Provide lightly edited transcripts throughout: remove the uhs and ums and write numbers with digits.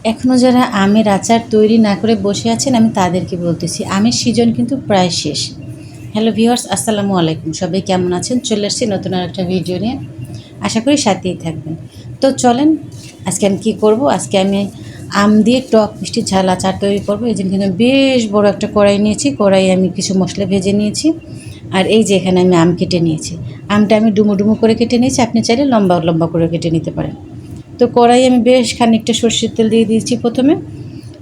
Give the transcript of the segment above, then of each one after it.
এখনও যারা আমের আচার তৈরি না করে বসে আছেন আমি তাদেরকে বলতেছি, আমের সিজন কিন্তু প্রায় শেষ। হ্যালো ভিউয়ার্স, আসসালামু আলাইকুম। সবাই কেমন আছেন? চলে আসছি নতুন আর একটা ভিডিও নিয়ে, আশা করি সাথেই থাকবেন। তো চলেন, আজকে আমি কী করব, আজকে আমি আম দিয়ে টক মিষ্টি ঝাল আচার তৈরি করবো। এই জন্য কিন্তু বেশ বড় একটা কড়াই নিয়েছি। কড়াই আমি কিছু মশলা ভেজে নিয়েছি, আর এই যে এখানে আমি আম কেটে নিয়েছি। আমটা আমি ডুমো ডুমো করে কেটে নিয়েছি, আপনি চাইলে লম্বা লম্বা করে কেটে নিতে পারেন। তো কড়াই আমি বেশ খানিকটা সরষের তেল দিয়ে দিয়েছি প্রথমে।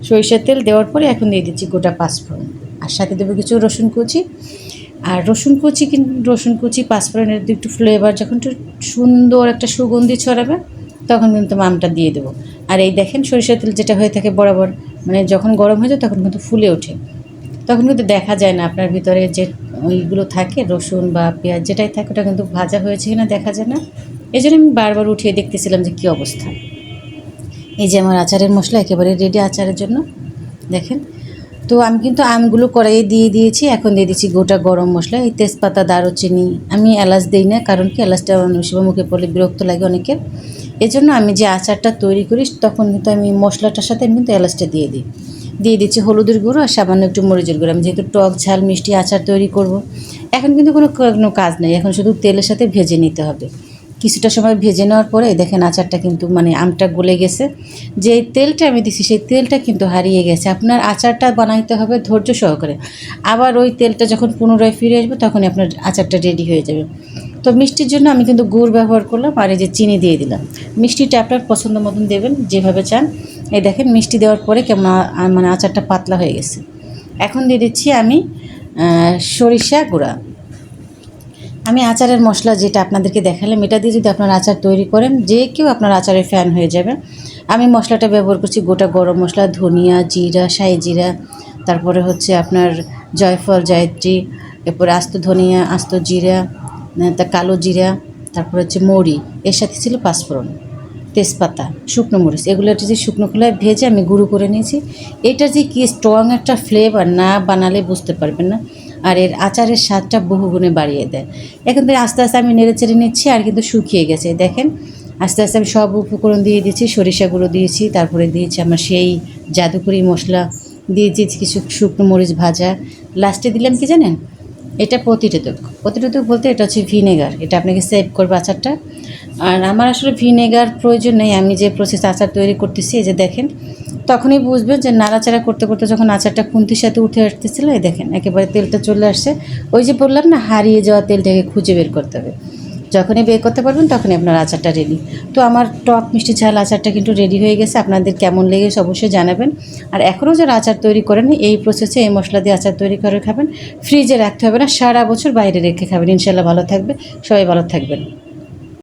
সরিষার তেল দেওয়ার পরে এখন দিয়ে দিচ্ছি গোটা পাঁচফোড়ন, আর সাথে দেবো কিছু রসুন কুচি। আর রসুন কুচি পাঁচফোড়নের একটু ফ্লেভার যখন একটু সুন্দর একটা সুগন্ধি ছড়াবে, তখন কিন্তু আমটা দিয়ে দেবো। আর এই দেখেন সরিষার তেল যেটা হয়ে থাকে বরাবর, মানে যখন গরম হয়ে যায় তখন কিন্তু ফুলে ওঠে, তখন কিন্তু দেখা যায় না আপনার ভিতরে যে ওইগুলো থাকে রসুন বা পেঁয়াজ যেটাই থাকে ওটা কিন্তু ভাজা হয়েছে কিনা দেখা যায় না। এই জন্য আমি বারবার উঠিয়ে দেখতেছিলাম যে কী অবস্থা। এই যে আমার আচারের মশলা একেবারে রেডি আচারের জন্য, দেখেন। তো আমি কিন্তু আমগুলো কড়াইয়ে দিয়ে দিয়েছি, এখন দিয়ে দিচ্ছি গোটা গরম মশলা, এই তেজপাতা, দারুচিনি। আমি এলাচ দিই না, কারণ কি এলাচটা অনেক সময় মুখে পড়লে বিরক্ত লাগে অনেকের। এই জন্য আমি যে আচারটা তৈরি করি তখন কিন্তু আমি মশলাটার সাথে আমি কিন্তু এলাচটা দিয়ে দিচ্ছি হলুদের গুঁড়ো আর সামান্য একটু মরিচের গুঁড়ো। আমি যেহেতু টক ঝাল মিষ্টি আচার তৈরি করব, এখন কিন্তু কোনো কাজ নেই, এখন শুধু তেলের সাথে ভেজে নিতে হবে। কিছুটা সময় ভেজে নেওয়ার পরে দেখেন আচারটা কিন্তু মানে আমটা গলে গেছে। যে তেলটা আমি দিছি সেই তেলটা কিন্তু হারিয়ে গেছে। আপনার আচারটা বানাইতে হবে ধৈর্য সহকারে, আবার ওই তেলটা যখন পুনরায় ফিরে আসবে তখনই আপনার আচারটা রেডি হয়ে যাবে। তো মিষ্টির জন্য আমি কিন্তু গুড় ব্যবহার করলাম, আর এই যে চিনি দিয়ে দিলাম। মিষ্টিটা আপনার পছন্দ মতন দেবেন, যেভাবে চান। এই দেখেন মিষ্টি দেওয়ার পরে কেমন মানে আচারটা পাতলা হয়ে গেছে। এখন দিয়ে দিচ্ছি আমি সরিষা গুঁড়া। আমি আচারের মশলা যেটা আপনাদেরকে দেখালাম এটা দিয়ে যদি আপনার আচার তৈরি করেন, যে কেউ আপনার আচারের ফ্যান হয়ে যাবে। আমি মশলাটা ব্যবহার করছি গোটা গরম মশলা, ধনিয়া, জিরা, শাহি জিরা, তারপরে হচ্ছে আপনার জয়ফল, জয়ত্রী, এরপরে আস্ত ধনিয়া, আস্ত জিরা, তা কালো জিরা, তারপর হচ্ছে মৌরি, এর সাথে ছিল পাঁচফোড়ন, তেজপাতা, শুকনো মরিচ। এগুলো যে শুকনো খোলায় ভেজে আমি গুঁড়ো করে নিয়েছি। এটা যে কি স্ট্রং একটা ফ্লেভার, না বানালে বুঝতে পারবেন না। আর এর আচারের স্বাদটা বহুগুণে বাড়িয়ে দেয়। এখন থেকে আস্তে আস্তে আমি নেড়ে চেড়ে নিচ্ছি, আর কিন্তু শুকিয়ে গেছে দেখেন। আস্তে আস্তে আমি সব উপকরণ দিয়ে দিয়েছি, সরিষা গুঁড়ো দিয়েছি, তারপরে দিয়েছি আমার সেই জাদুকরি মশলা, দিয়েছি কিছু শুকনো মরিচ ভাজা। লাস্টে দিলাম কি জানেন, এটা প্রতিরোধক বলতে এটা হচ্ছে ভিনেগার, এটা আপনাকে সেভ করবে আচারটা। আর আমার আসলে ভিনেগার প্রয়োজন নেই, আমি যে প্রসেস আচার তৈরি করতেছি এই যে দেখেন, তখনই বুঝবেন যে নাড়াচাড়া করতে করতে যখন আচারটা খুন্তির সাথে উঠে আসতেছিল, এই দেখেন একেবারে তেলটা চলে আসছে। ওই যে বললাম না, হারিয়ে যাওয়া তেলটাকে খুঁজে বের করতে হবে। যখনই বের করতে পারবেন তখনই আপনার আচারটা রেডি। তো আমার টক মিষ্টি ঝাল আচারটা কিন্তু রেডি হয়ে গেছে। আপনাদের কেমন লেগেছে অবশ্যই জানাবেন। আর এখনও যারা আচার তৈরি করেন এই প্রসেসে এই মশলা দিয়ে আচার তৈরি করে খাবেন, ফ্রিজে রাখতে হবে না, সারা বছর বাইরে রেখে খাবেন, ইনশাল্লাহ ভালো থাকবে। সবাই ভালো থাকবেন।